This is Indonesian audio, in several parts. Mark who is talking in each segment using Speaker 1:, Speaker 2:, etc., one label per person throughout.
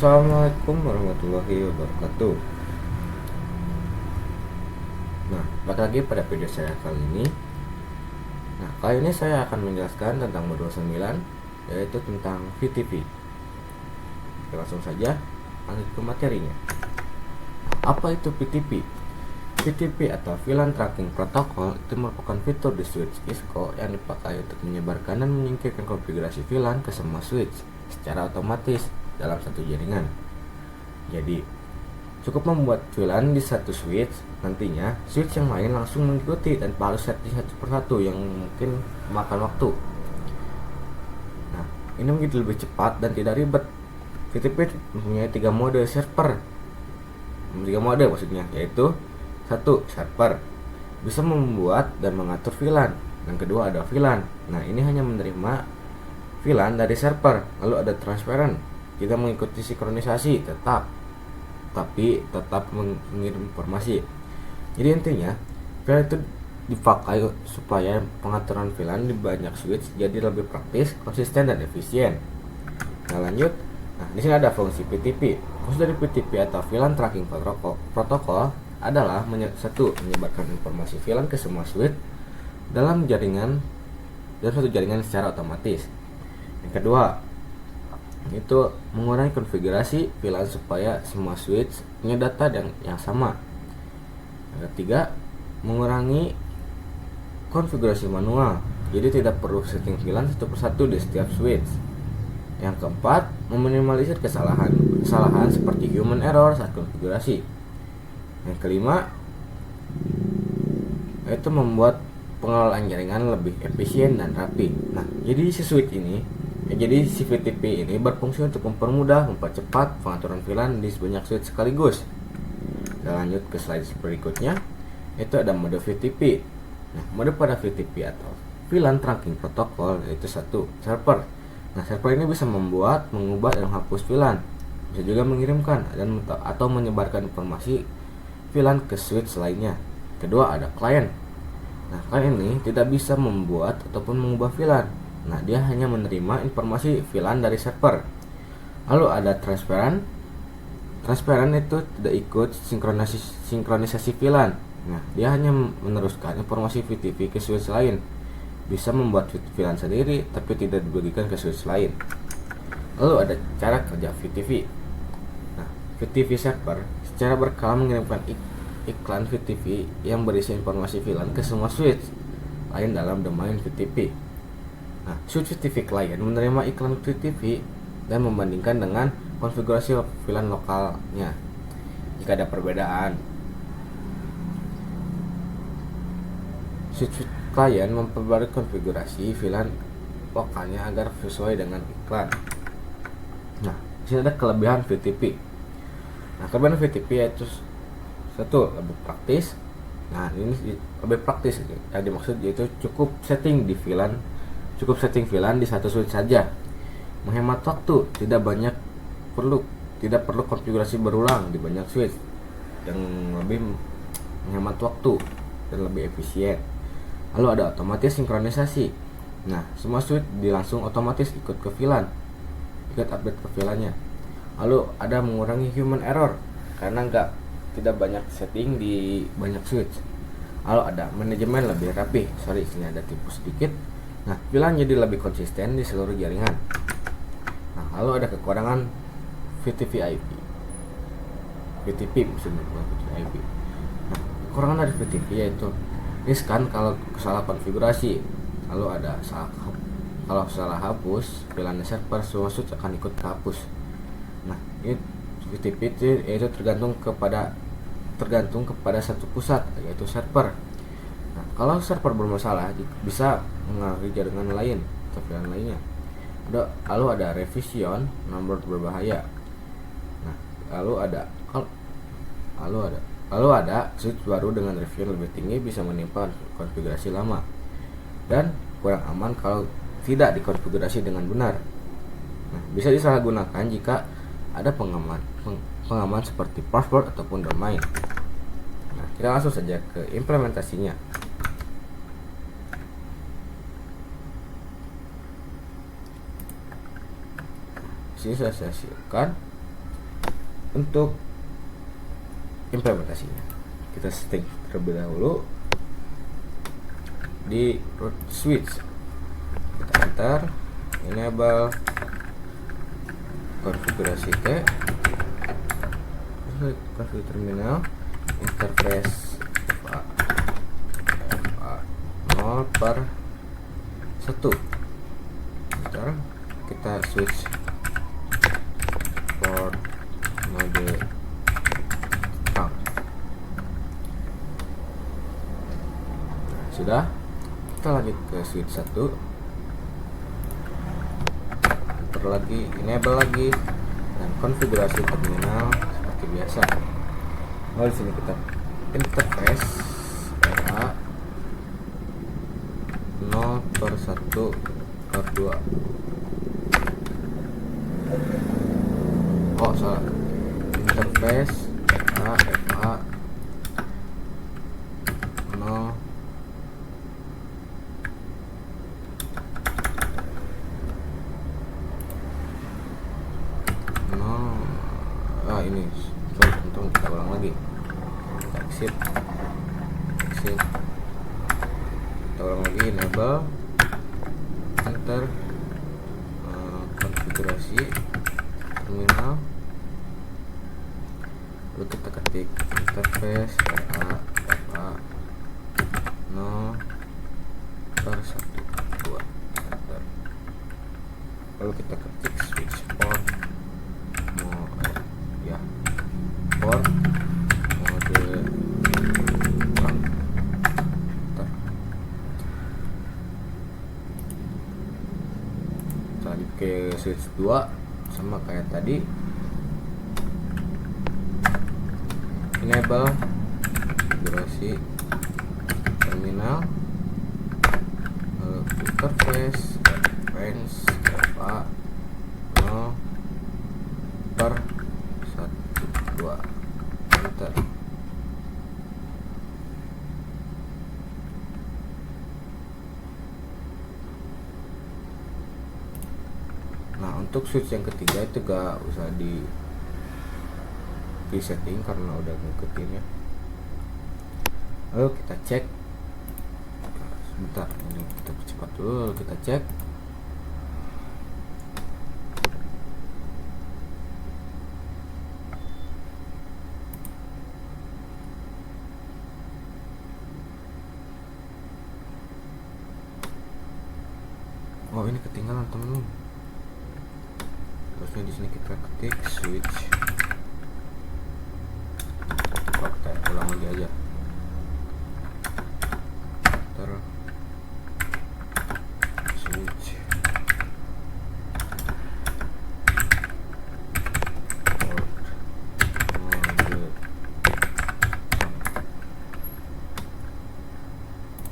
Speaker 1: Assalamualaikum warahmatullahi wabarakatuh. Nah, balik lagi pada video saya kali ini. Nah, kali ini saya akan menjelaskan tentang modul 9, yaitu tentang VTP. Oke, langsung saja lanjut ke materinya. Apa itu VTP? VTP atau VLAN Tracking Protocol itu merupakan fitur di switch Cisco yang dipakai untuk menyebarkan dan menyingkirkan konfigurasi VLAN ke semua switch secara otomatis dalam satu jaringan. Jadi, cukup membuat VLAN di satu switch, nantinya switch yang lain langsung mengikuti tanpa harus setting satu persatu yang mungkin memakan waktu. Nah, ini menjadi lebih cepat dan tidak ribet. VTP mempunyai 3 mode server. 3 mode maksudnya, yaitu 1. Server, bisa membuat dan mengatur VLAN. Yang kedua ada VLAN. Nah, ini hanya menerima VLAN dari server. Lalu ada transparent, kita mengikuti sinkronisasi tapi tetap mengirim informasi. Jadi intinya VLAN itu dipakai supaya pengaturan VLAN di banyak switch jadi lebih praktis, konsisten dan efisien. Nah, lanjut. Nah, di sini ada fungsi VTP. Fungsi dari VTP atau VLAN Tracking Protocol adalah menyebarkan informasi VLAN ke semua switch dalam satu jaringan secara otomatis. Yang kedua, itu mengurangi konfigurasi VLAN supaya semua switch punya data yang sama. Yang ketiga, mengurangi konfigurasi manual, jadi tidak perlu setting VLAN satu persatu di setiap switch. Yang keempat, meminimalisir kesalahan seperti human error saat konfigurasi. Yang kelima, itu membuat pengelolaan jaringan lebih efisien dan rapi. Nah, jadi si VTP ini berfungsi untuk mempercepat pengaturan VLAN di banyak switch sekaligus. Kita lanjut ke slide berikutnya. Itu ada mode VTP. Nah, mode pada VTP atau VLAN Tracking Protocol yaitu 1. Server. Nah, server ini bisa membuat, mengubah dan menghapus VLAN. Bisa juga mengirimkan atau menyebarkan informasi VLAN ke switch lainnya. Kedua ada client. Nah, client ini tidak bisa membuat ataupun mengubah VLAN. Nah, dia hanya menerima informasi VLAN dari server. Lalu ada transparent. Transparent itu tidak ikut sinkronisasi VLAN. Nah, dia hanya meneruskan informasi VTP ke switch lain. Bisa membuat VLAN sendiri tapi tidak dibagikan ke switch lain. Lalu ada cara kerja VTP. Nah, VTP server secara berkala mengirimkan iklan VTP yang berisi informasi VLAN ke semua switch lain dalam domain VTP. Nah, switch VTP client menerima iklan VTP dan membandingkan dengan konfigurasi VLAN lokalnya. Jika ada perbedaan, switch client memperbarui konfigurasi VLAN lokalnya agar sesuai dengan iklan. Nah, di sini ada kelebihan VTP. Nah, kelebihan VTP yaitu 1. Lebih praktis. Nah, ini lebih praktis. Yang dimaksud yaitu cukup setting VLAN di satu switch saja. Menghemat waktu, tidak perlu konfigurasi berulang di banyak switch, yang lebih menghemat waktu dan lebih efisien. Lalu ada otomatis sinkronisasi. Nah, semua switch langsung otomatis ikut update ke VLAN-nya. Lalu ada mengurangi human error karena tidak banyak setting di banyak switch. Lalu ada manajemen lebih rapi. Sini ada tipu sedikit. Nah, VLAN jadi lebih konsisten di seluruh jaringan. Nah, lalu ada kekurangan VTP maksudnya bukan VTP IP. Nah, kekurangan dari VTP yaitu riskan kalau salah konfigurasi. Lalu ada kalau salah hapus VLAN server, semua switch akan ikut terhapus. Nah, ini VTP itu tergantung kepada satu pusat yaitu server. Nah, kalau server bermasalah bisa mengaruhi jaringan lain atau VLAN lainnya. Lalu ada revision nomor berbahaya. Nah, lalu ada switch baru dengan revision lebih tinggi bisa menimpa konfigurasi lama dan kurang aman kalau tidak dikonfigurasi dengan benar. Nah, bisa disalahgunakan jika ada pengaman seperti password ataupun domain. Nah, kita langsung saja ke implementasinya. Sini saya siapkan Untuk implementasinya, kita setting terlebih dahulu di root switch. Kita enter enable konfigurasi T, konfigurasi terminal, interface FA 0 per 1. Sekarang kita switch port mode terang. Sudah, kita lanjut ke switch 1, enter lagi, enable lagi, dan konfigurasi terminal seperti biasa. Oh, di sini kita interface RA 0 per 1 per 2. Oh, salah. Interface RA FA 0 ini sorry, untung kita ulang lagi. Exit, kita ulang lagi, enable, enter, konfigurasi terminal, lalu kita ketik interface RA 0 per 1 2, enter. Lalu kita ketik switch port port mode terang. Lanjut ke switch 2, sama kayak tadi, enable konfigurasi terminal, interface range FA 0 per 1 2, enter. Nah, untuk switch yang ketiga itu gak usah di setting karena udah ngikutin ya. Lalu kita cek, sebentar, ini kita percepat dulu. Lalu kita cek, oh ini ketinggalan temen-temen. Terusnya di sini kita ketik switch. Kita ulang lagi aja. Switch mode.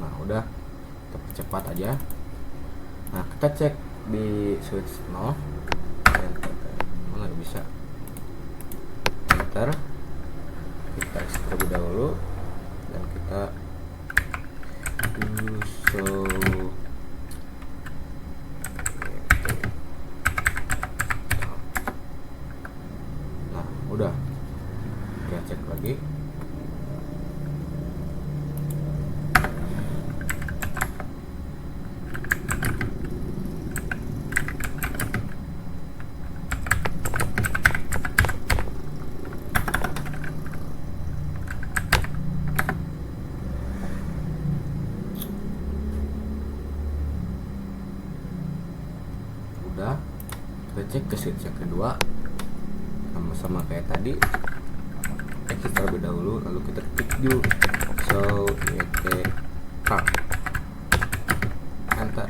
Speaker 1: Nah, udah, kita percepat aja. Nah, kita cek di switch 0, mana bisa, enter, kita exit terlebih dahulu, dan kita do show. Nah, udah, kita cek lagi. Udah, kita cek ke switch yang kedua, sama-sama kayak tadi, exit terlebih dahulu, lalu kita klik do show terang, enter.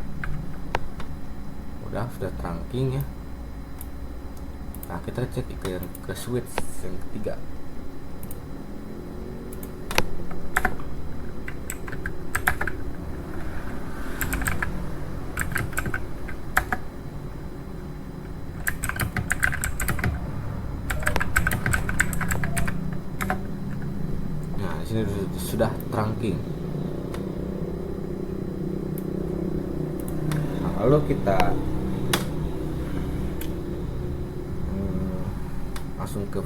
Speaker 1: Udah, sudah trunking ya. Nah, kita cek ke switch yang ketiga. Sini sudah trunking. Nah, lalu kita langsung ke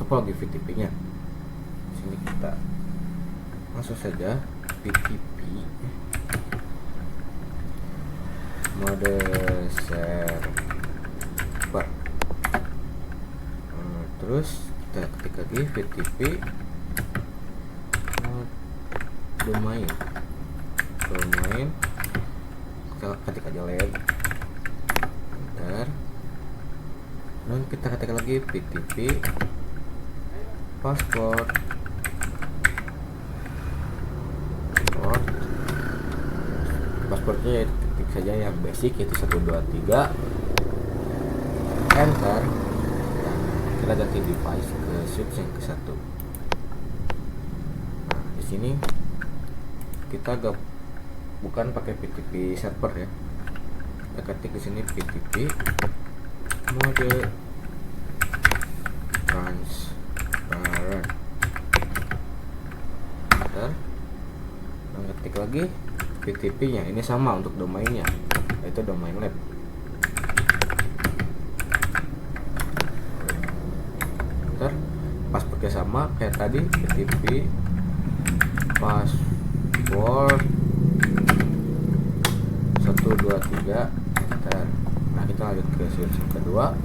Speaker 1: topologi VTP-nya. Sini kita masuk saja VTP mode server. Terus kita ketik lagi VTP domain, kita ketik aja lab, enter, dan kita ketik lagi VTP password, passwordnya ketik saja yang basic yaitu 123, enter, dan kita ganti device ke switch yang ke-1. Nah, di sini kita bukan pakai VTP server ya. Kita ketik di sini VTP mode transparent. Bentar. Dan ketik lagi VTP-nya. Ini sama untuk domainnya, yaitu domain lab. Bentar. Passwordnya sama kayak tadi, VTP password 123, enter. Nah, kita lanjut ke switch yang kedua.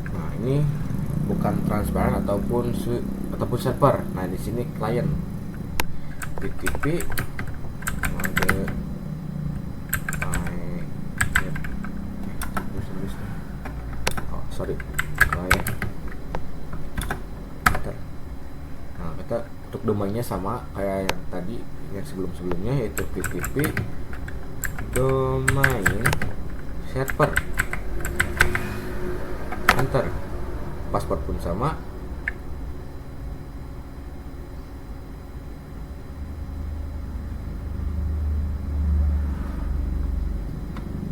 Speaker 1: Nah, ini bukan transparent ataupun server. Nah, di sini client VTP mode client. Nah, kita untuk domainnya sama kayak yang tadi, yang sebelumnya, yaitu VTP domain server, enter. Password pun sama.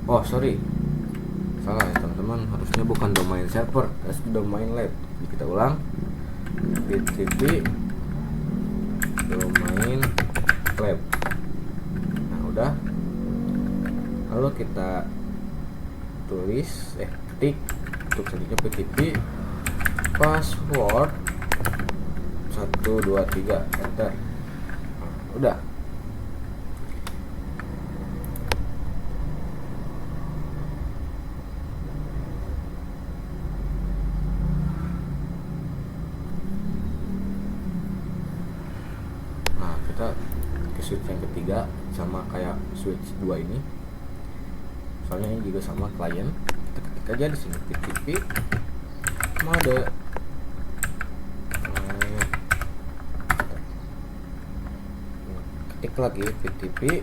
Speaker 1: Oh sorry, salah ya teman-teman, harusnya bukan domain server, harus domain lab. Jadi kita ulang, VTP domain lab. Nah, udah. Lalu kita ketik untuk selanjutnya VTP password 123, enter. Nah, udah. Kita ke switch yang ketiga sama kayak switch 2 ini, soalnya ini juga sama klien. Kita ketik aja di sini VTP mode ketik lagi VTP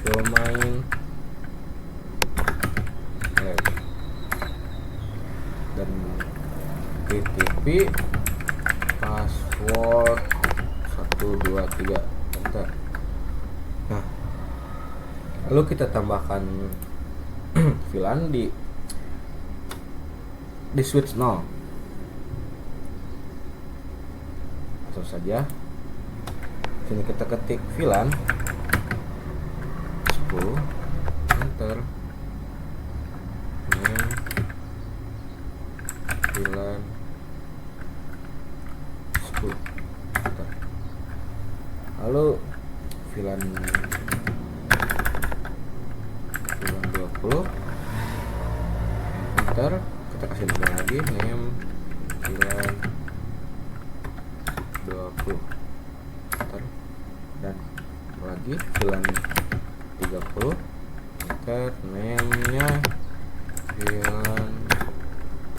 Speaker 1: domain lab dan VTP password 123, enter. Nah, lalu kita tambahkan VLAN di switch 0. Langsung saja sini kita ketik VLAN 10, enter. VLAN 10, enter. Lalu VLAN 20, enter. Kita kasih nama lagi, name VLAN 20, enter. Dan lagi VLAN 30, enter. Name nya VLAN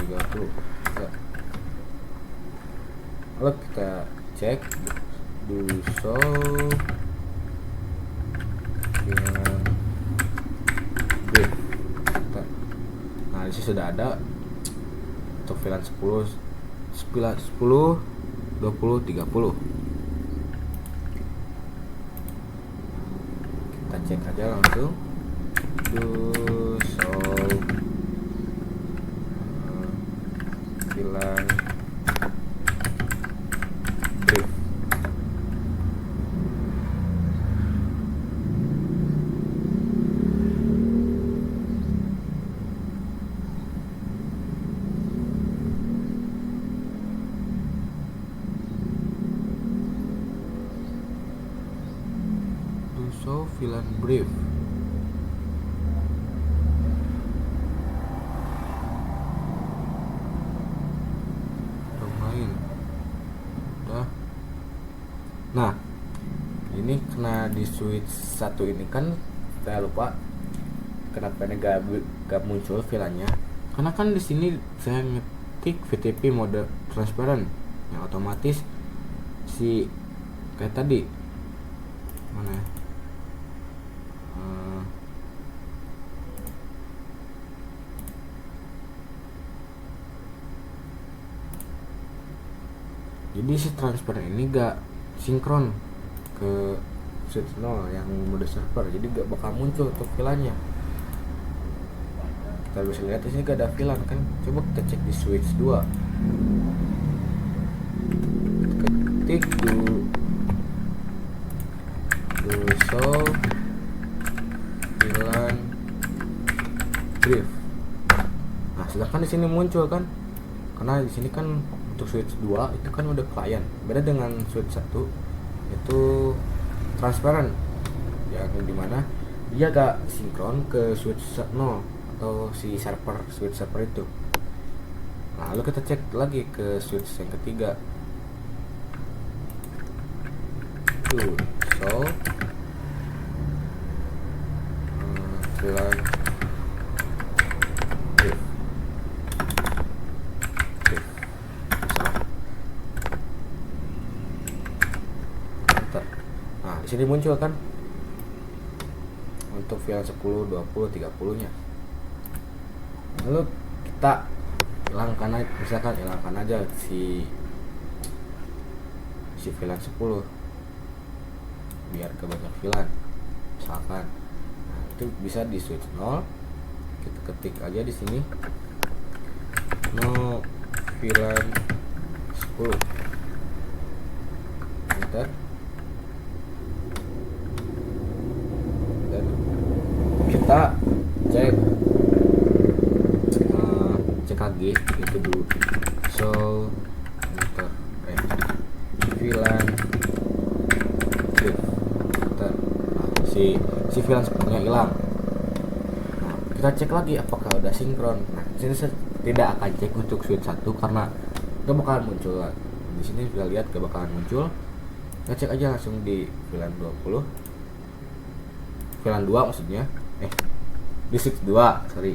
Speaker 1: 30, enter. Lalu kita cek do show VLAN brief. Nah, di sini sudah ada untuk VLAN 10, 20, 30. Kita cek aja langsung do show VLAN brief. VLAN brief. Domain udah. Nah, ini kena di switch 1 ini kan saya lupa kenapa ini gak muncul VLAN-nya, karena kan di sini saya ngetik VTP mode transparent yang otomatis si kayak tadi mana ya? Jadi si transparent ini gak sinkron ke switch 0 yang mode server, jadi gak bakal muncul untuk VLAN-nya. Kita bisa lihat di sini gak ada VLAN kan. Coba kita cek di switch 2. Ketik do show VLAN brief. Nah, sedangkan di sini muncul kan, karena di sini kan untuk switch 2 itu kan udah klien. Beda dengan switch 1 itu transparent, yang dimana dia gak sinkron ke switch 0 atau si switch server itu. Nah, lalu kita cek lagi ke switch yang ketiga. Tuh, so VLAN brief. Nah, di sini muncul kan untuk VLAN 10, 20, 30-nya. Lalu kita hilangkan aja, misalkan hilangkan aja si VLAN 10 biar ke banyak VLAN misalkan. Nah, itu bisa di switch 0, kita ketik aja di sini no VLAN 10, enter. Kita cek CKG itu dulu, so enter VLAN brief, enter. Nah, si VLAN sepenuhnya hilang. Nah, kita cek lagi apakah udah sinkron. Nah, sini saya tidak akan cek untuk switch 1 karena gak bakalan muncul. Di sini sudah lihat gak bakalan muncul. Kita cek aja langsung di VLAN 20, VLAN 2 maksudnya, di switch 2, sorry.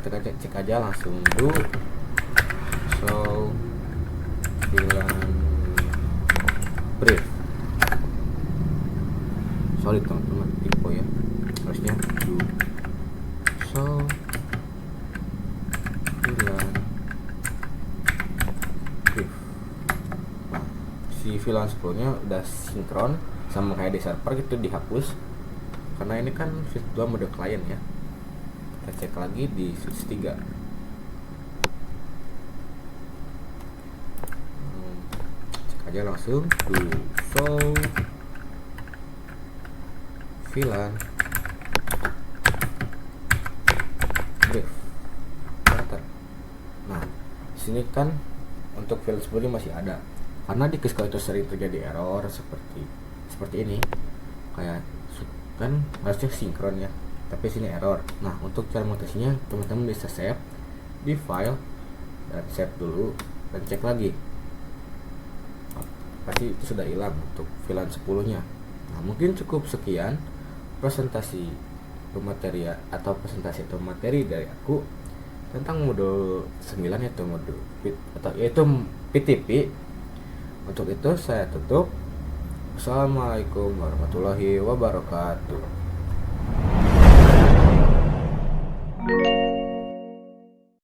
Speaker 1: Kita cek aja langsung do show VLAN brief. Sorry teman-teman, info ya, harusnya do show VLAN brief. Nah, si VLAN 10 nya udah sinkron sama kayak di server gitu, dihapus karena ini kan switch 2 mode klien ya. Kita cek lagi di switch 3. Cek aja langsung do show VLAN brief. Nah, sini kan untuk VLAN 10 masih ada, karena di kalau itu sering terjadi error seperti ini, kayak kan harusnya sinkron ya, tapi sini error. Nah, untuk cara mengatasinya teman-teman bisa save di file dan save dulu dan cek lagi. Pasti itu sudah hilang untuk VLAN 10 nya. Nah, mungkin cukup sekian presentasi materi dari aku tentang modul 9 yaitu modul PTP. Untuk itu saya tutup. Assalamualaikum warahmatullahi wabarakatuh.